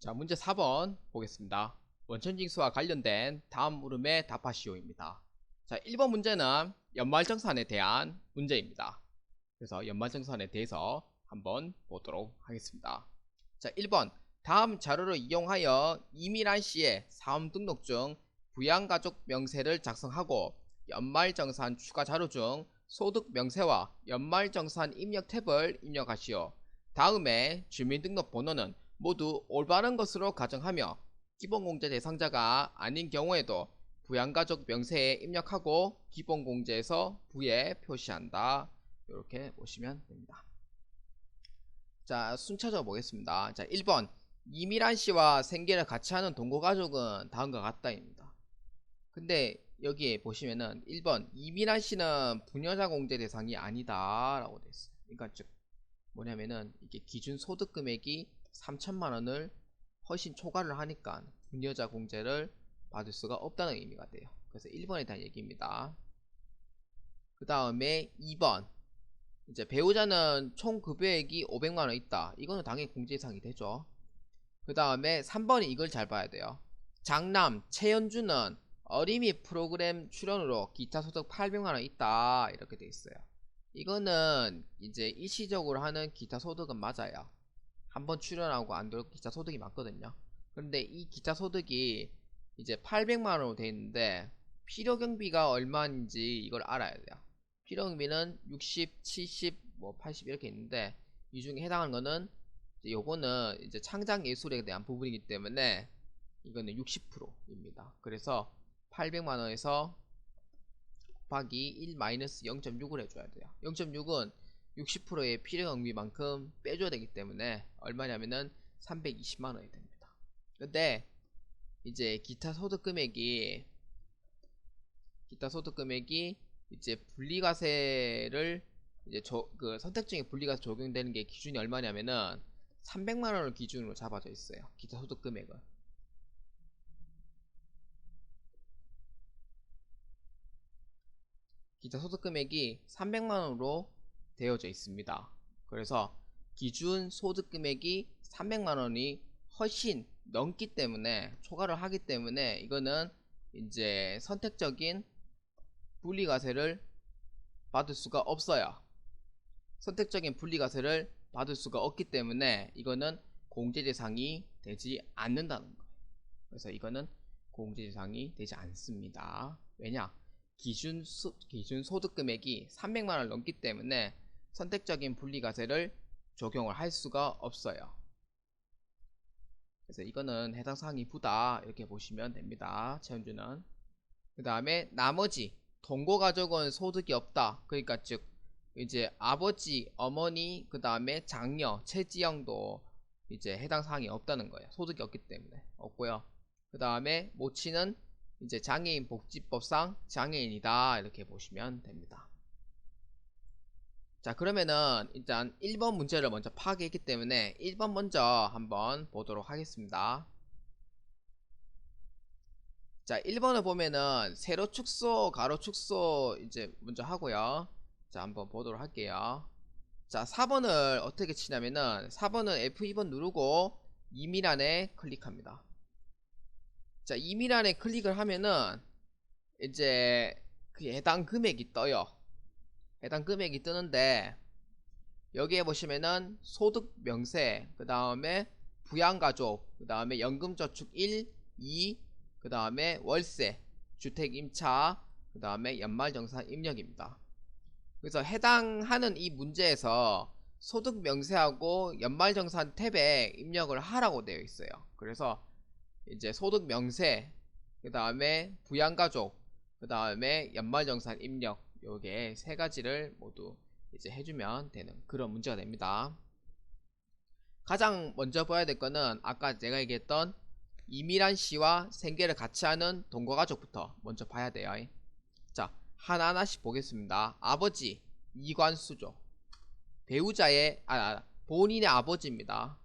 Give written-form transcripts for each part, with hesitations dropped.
자, 문제 4번 보겠습니다. 원천징수와 관련된 다음 물음에 답하시오입니다. 자, 1번 문제는 연말정산에 대한 문제입니다. 그래서 연말정산에 대해서 한번 보도록 하겠습니다. 자, 1번 다음 자료를 이용하여 이미란 씨의 사업 등록증 부양가족 명세를 작성하고 연말정산 추가 자료 중 소득 명세와 연말정산 입력 탭을 입력하시오. 다음에 주민등록번호는 모두 올바른 것으로 가정하며 기본공제 대상자가 아닌 경우에도 부양가족 명세에 입력하고 기본공제에서 부에 표시한다. 이렇게 보시면 됩니다. 자, 순차적으로 보겠습니다. 자, 1번 이미란 씨와 생계를 같이 하는 동거가족은 다음과 같다입니다. 근데 여기 보시면은 1번 이미란 씨는 부녀자 공제 대상이 아니다 라고 되어 있어요. 그러니까 즉 뭐냐면은 이게 기준 소득 금액이 3천만 원을 훨씬 초과를 하니까 부녀자 공제를 받을 수가 없다는 의미가 돼요. 그래서 1번에 대한 얘기입니다. 그 다음에 2번 이제 배우자는 총 급여액이 500만 원 있다. 이거는 당연히 공제 대상이 되죠. 그 다음에 3번이 이걸 잘 봐야 돼요. 장남 최현주는 어린이 프로그램 출연으로 기타 소득 800만 원 있다. 이렇게 돼 있어요. 이거는 이제 일시적으로 하는 기타 소득은 맞아요. 한번 출연하고 안 들어올 기타 소득이 맞거든요. 그런데 이 기타 소득이 이제 800만원으로 되어 있는데 필요경비가 얼마인지 이걸 알아야 돼요. 필요경비는 60, 70, 뭐 80 이렇게 있는데 이 중에 해당하는 거는 이제 요거는 이제 창작예술에 대한 부분이기 때문에 이거는 60%입니다. 그래서 800만원에서 곱하기 1 마이너스 0.6을 해줘야 돼요. 0.6은 60%의 필요경비만큼 빼줘야 되기 때문에 얼마냐면은 320만원이 됩니다. 근데 이제 기타 소득 금액이 이제 분리과세를 이제 그 선택 중에 분리과세 적용되는 게 기준이 얼마냐면은 300만원을 기준으로 잡아져 있어요. 기타 소득 금액은. 기타 소득 금액이 300만원으로 되어져 있습니다. 그래서 기준 소득 금액이 300만원이 훨씬 넘기 때문에 초과를 하기 때문에 이거는 이제 선택적인 분리과세를 받을 수가 없어요. 선택적인 분리과세를 받을 수가 없기 때문에 이거는 공제 대상이 되지 않는다는 거예요. 그래서 이거는 공제 대상이 되지 않습니다. 왜냐? 기준 소득 금액이 300만원을 넘기 때문에 선택적인 분리과세를 적용을 할 수가 없어요. 그래서 이거는 해당 사항이 부다 이렇게 보시면 됩니다. 최현주는. 그 다음에 나머지 동거가족은 소득이 없다. 그러니까 즉 이제 아버지, 어머니, 그 다음에 장녀, 채지형도 이제 해당 사항이 없다는 거예요. 소득이 없기 때문에 없고요. 그 다음에 모친은 이제 장애인 복지법상 장애인이다 이렇게 보시면 됩니다. 자, 그러면은 일단 1번 문제를 먼저 파악했기 때문에 1번 먼저 한번 보도록 하겠습니다. 자, 1번을 보면은 세로 축소, 가로 축소 이제 먼저 하고요. 자, 한번 보도록 할게요. 자, 4번을 어떻게 치냐면은 4번은 F2번 누르고 이미란에 클릭합니다. 자, 이미란에 클릭을 하면은 이제 그 해당 금액이 떠요. 해당 금액이 뜨는데 여기에 보시면은 소득 명세, 그 다음에 부양가족, 그 다음에 연금저축 1, 2, 그 다음에 월세, 주택 임차, 그 다음에 연말정산 입력입니다. 그래서 해당하는 이 문제에서 소득 명세하고 연말정산 탭에 입력을 하라고 되어 있어요. 그래서 이제 소득 명세, 그 다음에 부양가족, 그 다음에 연말정산 입력 요게 세 가지를 모두 이제 해주면 되는 그런 문제가 됩니다. 가장 먼저 봐야 될 거는 아까 제가 얘기했던 이미란 씨와 생계를 같이 하는 동거가족부터 먼저 봐야 돼요. 자, 하나하나씩 보겠습니다. 아버지 이관수죠. 배우자의 본인의 아버지입니다.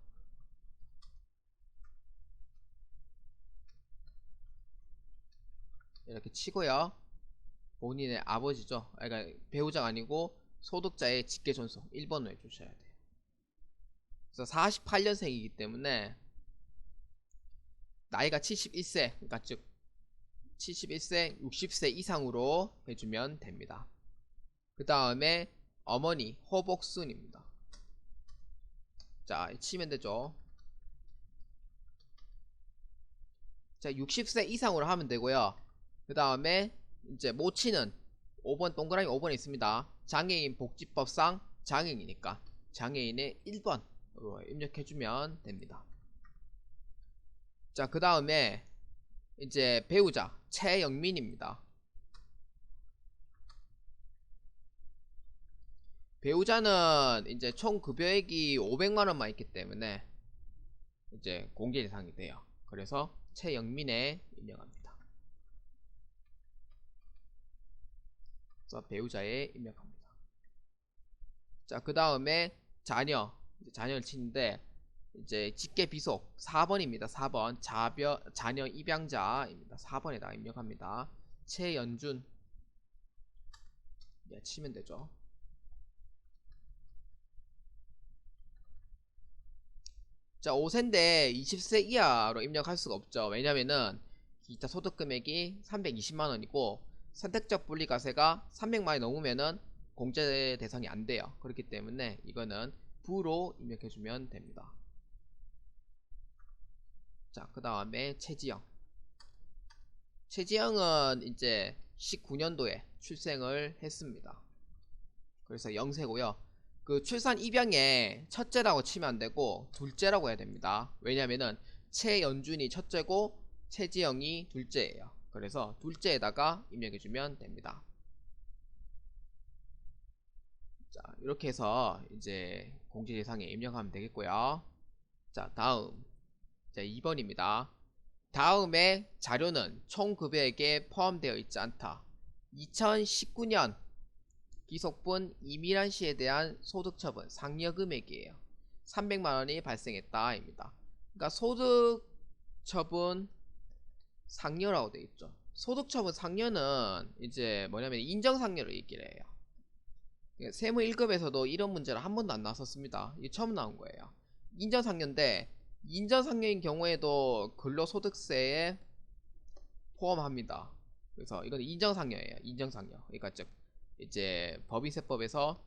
이렇게 치고요. 본인의 아버지죠. 그러니까 배우자가 아니고 소득자의 직계존속 1번으로 해주셔야 돼요. 그래서 48년생이기 때문에 나이가 71세, 그러니까 즉 71세, 60세 이상으로 해주면 됩니다. 그 다음에 어머니 허복순입니다. 자, 치면 되죠. 자, 60세 이상으로 하면 되고요. 그 다음에 이제 모친은 5번 동그라미 5번에 있습니다. 장애인 복지법상 장애인이니까 장애인의 1번으로 입력해주면 됩니다. 자, 그 다음에 이제 배우자 최영민입니다. 배우자는 이제 총 급여액이 500만원만 있기 때문에 이제 공제 대상이 돼요. 그래서 최영민에 입력합니다. 그래서 배우자에 입력합니다. 자, 그 다음에 자녀를 치는데 이제 직계 비속 4번입니다. 4번 자녀 입양자입니다. 4번에다가 입력합니다. 최연준 치면 되죠. 자, 5세인데 20세 이하로 입력할 수가 없죠. 왜냐면은 기타 소득 금액이 320만원이고 선택적 분리과세가 300만원이 넘으면은 공제 대상이 안 돼요. 그렇기 때문에 이거는 부로 입력해주면 됩니다. 자, 그 다음에 최지영은 이제 19년도에 출생을 했습니다. 그래서 0세고요. 그 출산 입양에 첫째라고 치면 안 되고 둘째라고 해야 됩니다. 왜냐면은 최연준이 첫째고 최지영이 둘째예요. 그래서 둘째에다가 입력해주면 됩니다. 자, 이렇게 해서 이제 공제 대상에 입력하면 되겠고요. 자, 다음. 자, 2번입니다. 다음에 자료는 총 급여액에 포함되어 있지 않다. 2019년 기속분 이미란 씨에 대한 소득처분 상여금액이에요. 300만원이 발생했다 입니다. 그러니까 소득처분 상여라고 되어 있죠. 소득처분 상여는 이제 뭐냐면 인정상여를 얘기를 해요. 세무 1급에서도 이런 문제를 한 번도 안 나왔었습니다. 이게 처음 나온 거예요. 인정상여인데 인정상여인 경우에도 근로소득세에 포함합니다. 그래서 이건 인정상여예요. 인정상여. 그러니까 즉 이제 법인세법에서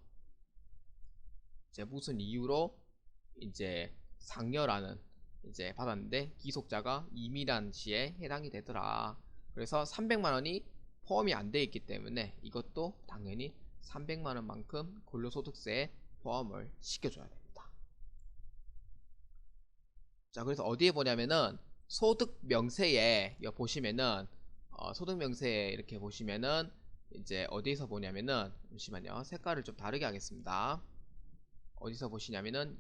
이제 무슨 이유로 이제 상여라는 이제 받았는데 기속자가 이미란 씨에 해당이 되더라. 그래서 300만원이 포함이 안 돼 있기 때문에 이것도 당연히 300만원만큼 근로소득세에 포함을 시켜줘야 됩니다. 자, 그래서 어디에 보냐면은 소득명세에 보시면은 소득명세에 이렇게 보시면은 이제 어디서 보냐면은 잠시만요. 색깔을 좀 다르게 하겠습니다. 어디서 보시냐면은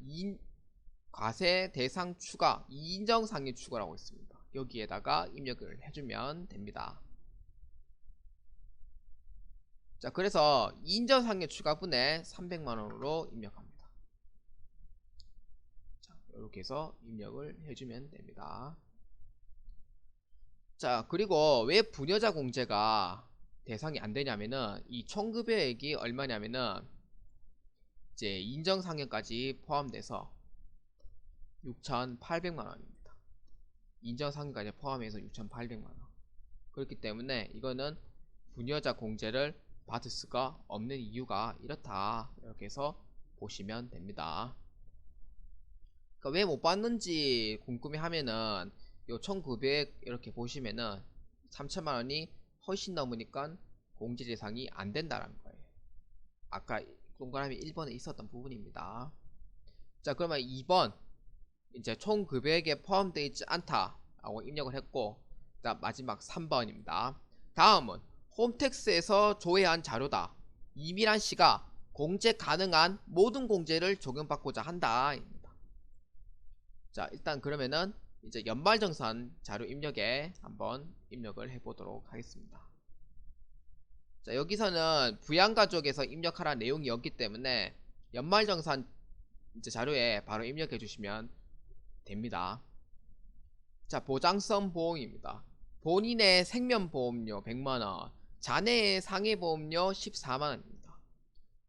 과세 대상 추가 인정상여 추가라고 있습니다. 여기에다가 입력을 해주면 됩니다. 자, 그래서 인정상여 추가분에 300만원으로 입력합니다. 자, 이렇게 해서 입력을 해주면 됩니다. 자, 그리고 왜 부녀자 공제가 대상이 안 되냐면은 이 총급여액이 얼마냐면은 이제 인정상여까지 포함돼서 6,800만원입니다. 인정상여까지 포함해서 6,800만원. 그렇기 때문에 이거는 부녀자 공제를 받을 수가 없는 이유가 이렇다. 이렇게 해서 보시면 됩니다. 그러니까 왜 못 받는지 궁금해하면은 요 총급여액 이렇게 보시면은 3천만원이 훨씬 넘으니까 공제 대상이 안 된다는 거예요. 아까 동그라미 1번에 있었던 부분입니다. 자, 그러면 2번 이제 총 급여액에 포함되어 있지 않다 라고 입력을 했고, 그다음 마지막 3번입니다. 다음은 홈택스에서 조회한 자료다. 이미란 씨가 공제 가능한 모든 공제를 적용받고자 한다 입니다. 자, 일단 그러면은 이제 연말정산 자료 입력에 한번 입력을 해보도록 하겠습니다. 자, 여기서는 부양가족에서 입력하라는 내용이 없기 때문에 연말정산 이제 자료에 바로 입력해 주시면 됩니다. 자, 보장성 보험입니다. 본인의 생명보험료 100만원, 자녀의 상해보험료 14만원입니다.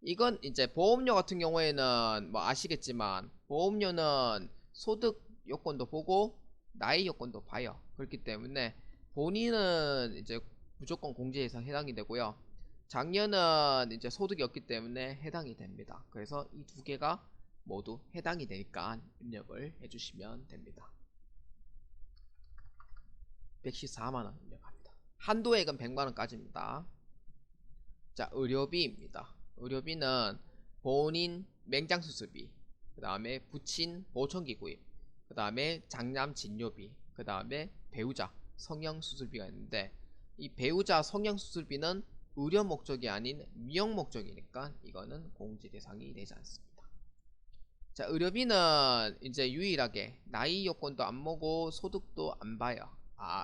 이건 이제 보험료 같은 경우에는 뭐 아시겠지만 보험료는 소득 요건도 보고 나이 요건도 봐요. 그렇기 때문에 본인은 이제 무조건 공제에서 해당이 되고요. 장녀는 이제 소득이 없기 때문에 해당이 됩니다. 그래서 이 두 개가 모두 해당이 되니까 입력을 해주시면 됩니다. 114만원 입력합니다. 한도액은 100만원까지입니다. 자, 의료비입니다. 의료비는 본인 맹장수술비, 그 다음에 부친 보청기 구입, 그 다음에 장남 진료비, 그 다음에 배우자 성형수술비가 있는데, 이 배우자 성형수술비는 의료 목적이 아닌 미용 목적이니까 이거는 공제 대상이 되지 않습니다. 자, 의료비는 이제 유일하게 나이 요건도 안 보고 소득도 안 봐요.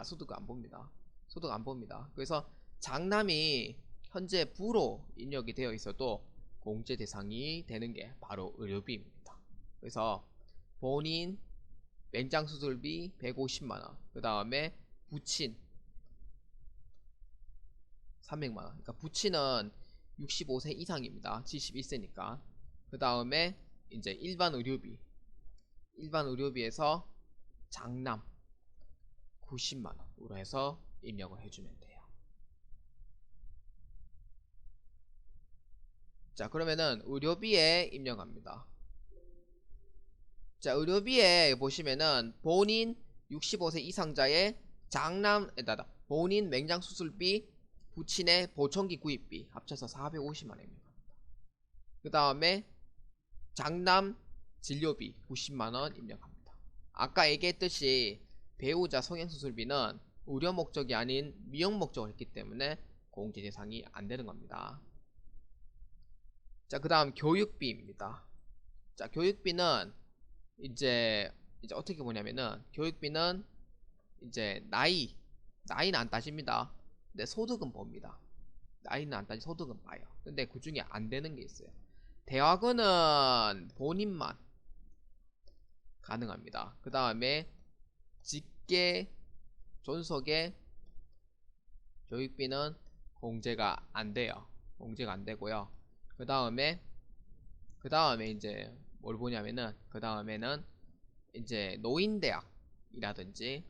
소득 안 봅니다. 소득 안 봅니다. 그래서 장남이 현재 부로 입력이 되어 있어도 공제 대상이 되는 게 바로 의료비입니다. 그래서 본인 맹장 수술비 150만원, 그 다음에 부친 300만원. 그러니까 부친은 65세 이상입니다. 71세니까. 그 다음에 이제 일반 의료비에서 장남 90만원으로 해서 입력을 해주면 돼요. 자, 그러면은 의료비에 입력합니다. 자, 의료비에 보시면은 본인 65세 이상자의 장남에다가 본인 맹장 수술비, 부친의 보청기 구입비 합쳐서 450만원입니다. 그 다음에 장남 진료비 90만원 입력합니다. 아까 얘기했듯이 배우자 성형수술비는 의료 목적이 아닌 미용 목적을 했기 때문에 공제 대상이 안 되는 겁니다. 자, 그 다음 교육비입니다. 자, 교육비는 이제 어떻게 보냐면은, 교육비는 이제 나이는 안 따집니다. 근데 소득은 봅니다. 나이는 안 따지, 소득은 봐요. 근데 그 중에 안 되는 게 있어요. 대학원은 본인만 가능합니다. 그 다음에 직계 존속의 교육비는 공제가 안 돼요. 공제가 안 되고요. 그 다음에 이제 뭘 보냐면은, 그 다음에는 이제 노인대학이라든지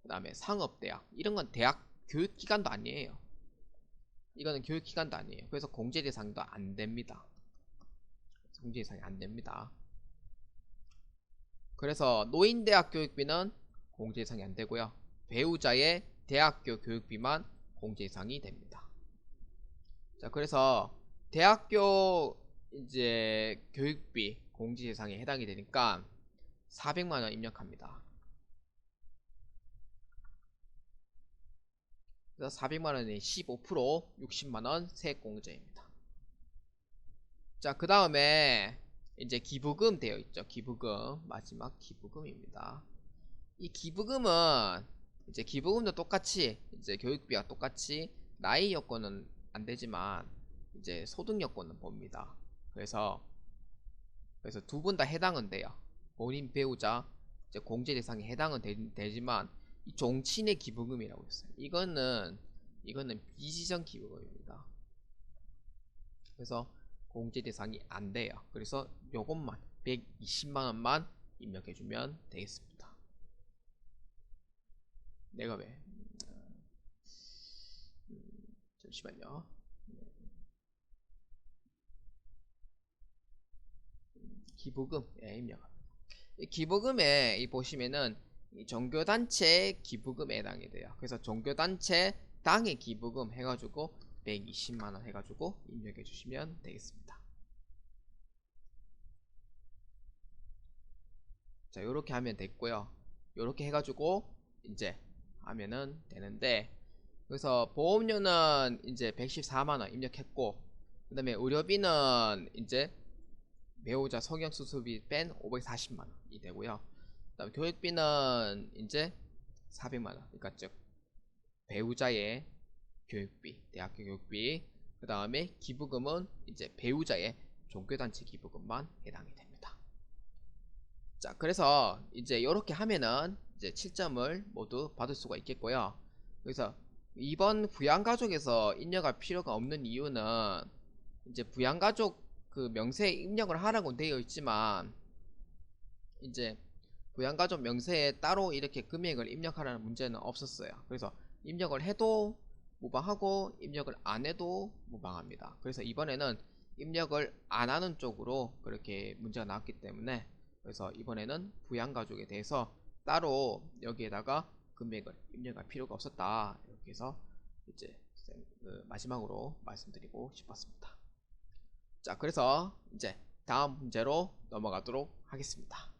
그 다음에 상업대학, 이런 건 대학 교육기관도 아니에요. 이거는 교육기관도 아니에요. 그래서 공제 대상도 안 됩니다. 공제 대상이 안 됩니다. 그래서 노인대학 교육비는 공제 대상이 안 되고요. 배우자의 대학교 교육비만 공제 대상이 됩니다. 자, 그래서 대학교 이제 교육비 공제 대상에 해당이 되니까 400만원 입력합니다. 그래서 400만원의 15% 60만원 세액공제입니다. 자, 그 다음에 이제 기부금 되어 있죠. 기부금, 마지막 기부금입니다. 이 기부금은 이제 기부금도 똑같이 이제 교육비와 똑같이 나이 여건은 안 되지만 이제 소득 여건은 봅니다. 그래서 두 분 다 해당은 돼요. 본인 배우자 이제 공제 대상에 해당은 되지만 이 종친의 기부금이라고 있어요. 이거는 비지정 기부금입니다. 그래서 공제 대상이 안 돼요. 그래서 요것만 120만원만 입력해주면 되겠습니다. 내가 왜 잠시만요. 기부금 입력합니다. 이 기부금에 이 보시면은 이 종교단체 기부금에 해당이 돼요. 그래서 종교단체 당의 기부금 해가지고 120만원 해가지고 입력해 주시면 되겠습니다. 자, 요렇게 하면 됐고요. 요렇게 해가지고 이제 하면은 되는데, 그래서 보험료는 이제 114만원 입력했고, 그 다음에 의료비는 이제 배우자 성형수술비 뺀 540만원이 되고요. 그 다음에 교육비는 이제 400만원, 그러니까 즉 배우자의 교육비, 대학교 교육비, 그 다음에 기부금은 이제 배우자의 종교단체 기부금만 해당이 됩니다. 자, 그래서 이제 이렇게 하면은 이제 7점을 모두 받을 수가 있겠고요. 그래서 이번 부양가족에서 입력할 필요가 없는 이유는, 이제 부양가족 그 명세에 입력을 하라고 되어 있지만 이제 부양가족 명세에 따로 이렇게 금액을 입력하라는 문제는 없었어요. 그래서 입력을 해도 무방하고 입력을 안 해도 무방합니다. 그래서 이번에는 입력을 안 하는 쪽으로 그렇게 문제가 나왔기 때문에, 그래서 이번에는 부양가족에 대해서 따로 여기에다가 금액을 입력할 필요가 없었다. 이렇게 해서 이제 마지막으로 말씀드리고 싶었습니다. 자, 그래서 이제 다음 문제로 넘어가도록 하겠습니다.